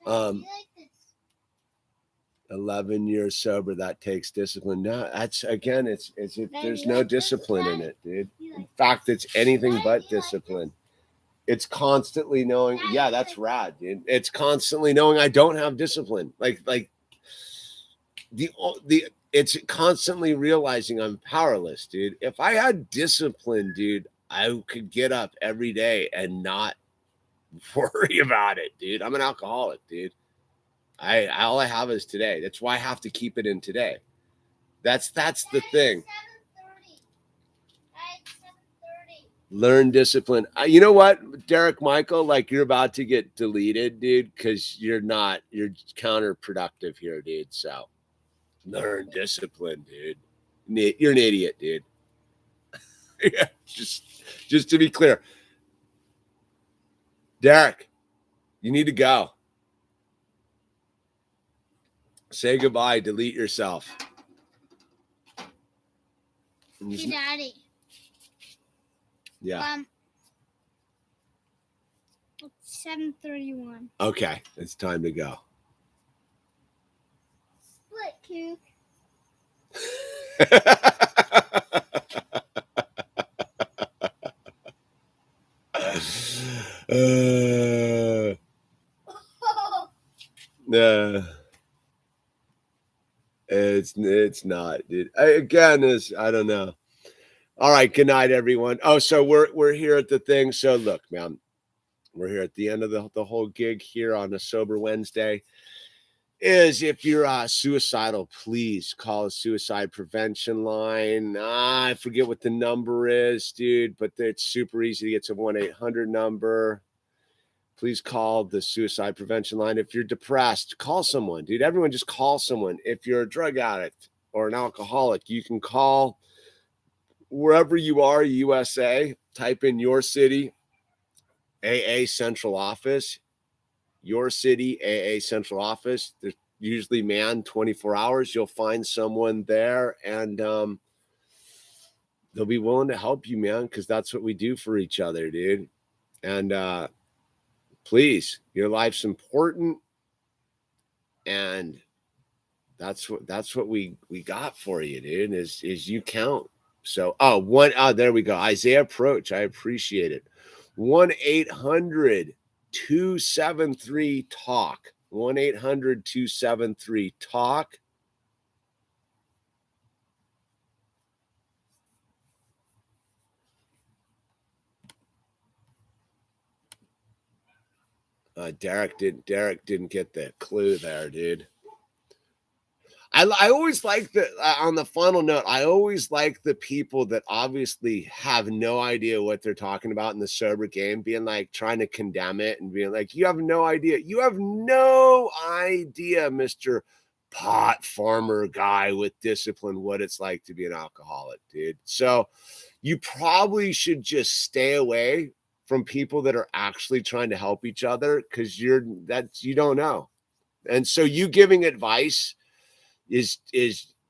Um, 11 years sober, that takes discipline. No, that's again, there's no discipline in it, dude. In fact, it's anything but discipline. It's constantly knowing, yeah, that's rad, dude. It's constantly knowing I don't have discipline. Like it's constantly realizing I'm powerless, dude. If I had discipline, dude, I could get up every day and not worry about it, dude. I'm an alcoholic, dude. All I have is today. That's why I have to keep it in today. That's the thing. Learn discipline. You know what, Derek Michael, like you're about to get deleted, dude, because you're counterproductive here, dude. So learn discipline, dude. You're an idiot, dude. Yeah, just to be clear. Derek, you need to go. Say goodbye. Delete yourself. Hey, Daddy. Yeah. It's 7:31. Okay, it's time to go. Split It's not, dude. I don't know. All right, good night, everyone. Oh, so we're here at the thing. So look, man, we're here at the end of the whole gig here on a Sober Wednesday. Is if you're suicidal, please call a suicide prevention line. I forget what the number is, dude, but it's super easy to get to 1-800 number. Please call the suicide prevention line. If you're depressed, call someone, dude. Everyone just call someone. If you're a drug addict or an alcoholic, you can call wherever you are, USA, type in your city, AA central office, your city, AA central office. They're usually manned 24 hours. You'll find someone there and they'll be willing to help you, man, because that's what we do for each other, dude. And please, your life's important. And that's what we got for you, dude, is you count. So, there we go. Isaiah Approach. I appreciate it. 1-800-273-TALK. 1-800-273-TALK. Derek didn't get the clue there, dude. I always like on the final note, I always like the people that obviously have no idea what they're talking about in the sober game, being like trying to condemn it and being like, you have no idea. You have no idea, Mr. Pot farmer guy with discipline, what it's like to be an alcoholic, dude. So you probably should just stay away from people that are actually trying to help each other because you don't know. And so you giving advice is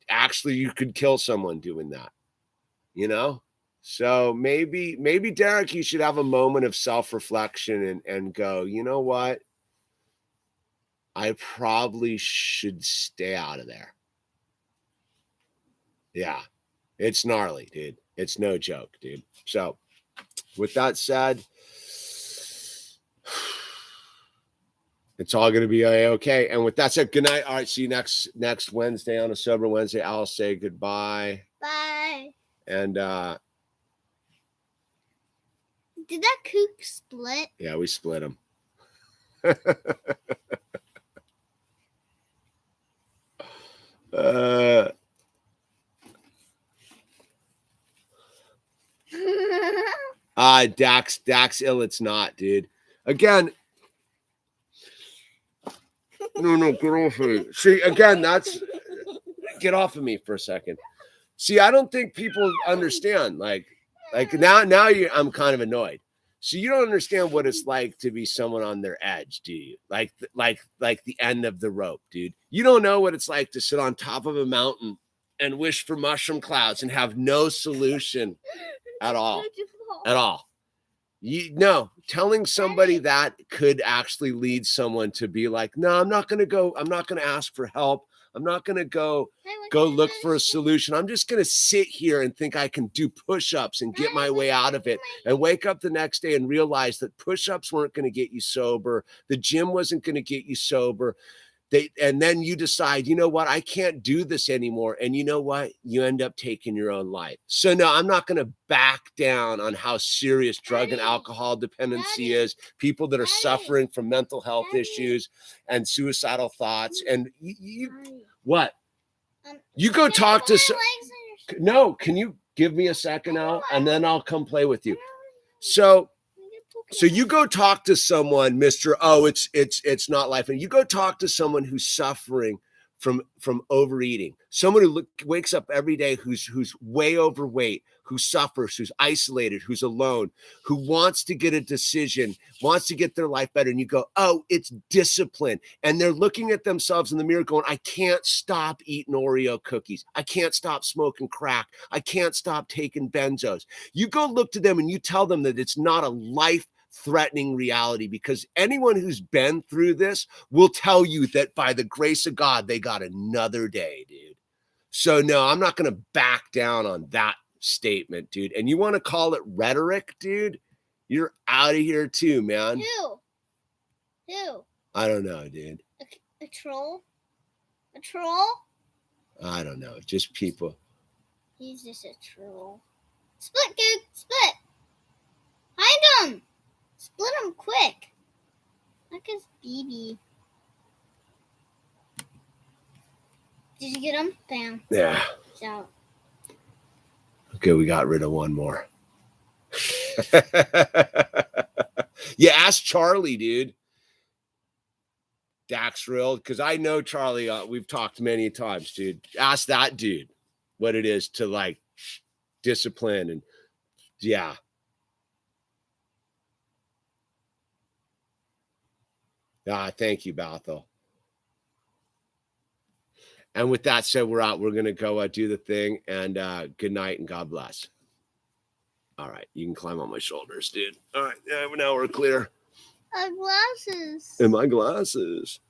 actually, you could kill someone doing that, you know? So maybe Derek, you should have a moment of self-reflection and go, you know what? I probably should stay out of there. Yeah, it's gnarly, dude. It's no joke, dude. So with that said, it's all going to be okay. And with that said, good night. All right, see you next Wednesday on a Sober Wednesday. I'll say goodbye. Bye. And did that kook split? Yeah, we split them. Dax ill. It's not, dude. Again. No, get off of me. See, again, get off of me for a second. See, I don't think people understand. Like now I'm kind of annoyed. So you don't understand what it's like to be someone on their edge, do you? Like the end of the rope, dude. You don't know what it's like to sit on top of a mountain and wish for mushroom clouds and have no solution at all. At all. Telling somebody that could actually lead someone to be like, no, I'm not going to go. I'm not going to ask for help. I'm not going to go look for a solution. I'm just going to sit here and think I can do push-ups and get my way out of it and wake up the next day and realize that push-ups weren't going to get you sober. The gym wasn't going to get you sober. And then you decide, you know what, I can't do this anymore. And you know what? You end up taking your own life. So no, I'm not going to back down on how serious drug and alcohol dependency is. People that are suffering from mental health issues and suicidal thoughts. And what? You go talk to no, can you give me a second now? And then I'll come play with you. So you go talk to someone, Mr. Oh, it's not life. And you go talk to someone who's suffering from overeating, someone who wakes up every day, who's way overweight, who suffers, who's isolated, who's alone, who wants to get a decision, wants to get their life better. And you go, oh, it's discipline. And they're looking at themselves in the mirror going, I can't stop eating Oreo cookies. I can't stop smoking crack. I can't stop taking benzos. You go look to them and you tell them that it's not a life-threatening reality, because anyone who's been through this will tell you that by the grace of God, they got another day, dude. So no, I'm not going to back down on that statement, dude. And you want to call it rhetoric, dude? You're out of here too, man. Who? I don't know, dude. A troll? A troll? I don't know. Just people. He's just a troll. Split, dude. Split. Hide him. Split him quick. Like his BB. Did you get him? Bam. Yeah. He's out. Okay, we got rid of one more. Yeah, ask Charlie, dude. Daxrill, because I know Charlie. We've talked many times, dude. Ask that dude what it is to like discipline and yeah. Thank you, Bethel. And with that said, we're out. We're going to go do the thing. And good night and God bless. All right. You can climb on my shoulders, dude. All right. Now we're clear. Glasses. And my glasses.